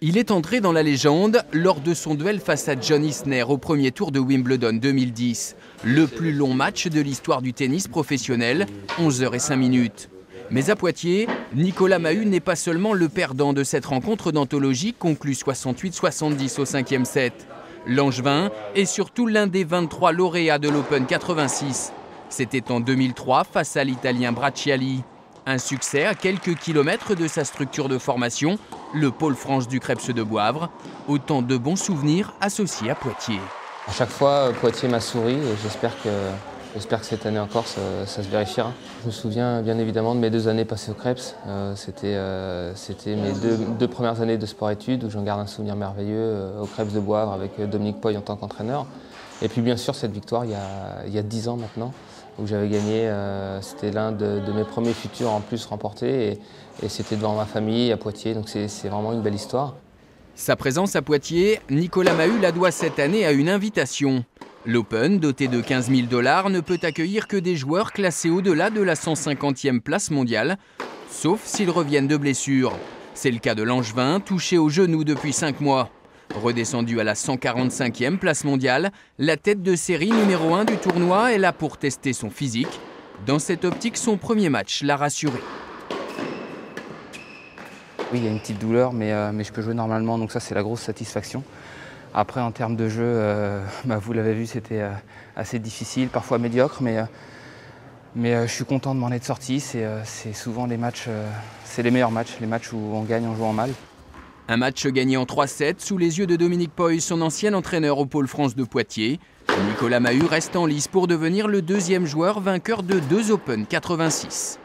Il est entré dans la légende lors de son duel face à John Isner au premier tour de Wimbledon 2010. Le plus long match de l'histoire du tennis professionnel, 11h05. Mais à Poitiers, Nicolas Mahut n'est pas seulement le perdant de cette rencontre d'anthologie conclue 68-70 au 5e set. L'Angevin est surtout l'un des 23 lauréats de l'Open 86. C'était en 2003 face à l'Italien Bracciali. Un succès à quelques kilomètres de sa structure de formation, le pôle France du Creps de Boivre. Autant de bons souvenirs associés à Poitiers. À chaque fois, Poitiers m'a souri et j'espère que cette année encore, ça se vérifiera. Je me souviens bien évidemment de mes 2 années passées au Creps. C'était mes deux premières années de sport-études où j'en garde un souvenir merveilleux au Creps de Boivre avec Dominique Poy en tant qu'entraîneur. Et puis bien sûr cette victoire il y a 10 ans maintenant, où j'avais gagné, c'était l'un de mes premiers futurs en plus remportés et c'était devant ma famille à Poitiers, donc c'est vraiment une belle histoire. Sa présence à Poitiers, Nicolas Mahut la doit cette année à une invitation. L'Open, doté de 15 000 $, ne peut accueillir que des joueurs classés au-delà de la 150e place mondiale, sauf s'ils reviennent de blessure. C'est le cas de l'Angevin, touché au genou depuis 5 mois. Redescendu à la 145e place mondiale, la tête de série numéro 1 du tournoi est là pour tester son physique. Dans cette optique, son premier match l'a rassuré. Oui, il y a une petite douleur, mais je peux jouer normalement, donc ça c'est la grosse satisfaction. Après, en termes de jeu, vous l'avez vu, c'était assez difficile, parfois médiocre, mais je suis content de m'en être sorti. C'est souvent les matchs, c'est les meilleurs matchs, les matchs où on gagne en jouant mal. Un match gagné en 3-7 sous les yeux de Dominique Poy, son ancien entraîneur au pôle France de Poitiers. Nicolas Mahut reste en lice pour devenir le 2e joueur vainqueur de 2 Open 86.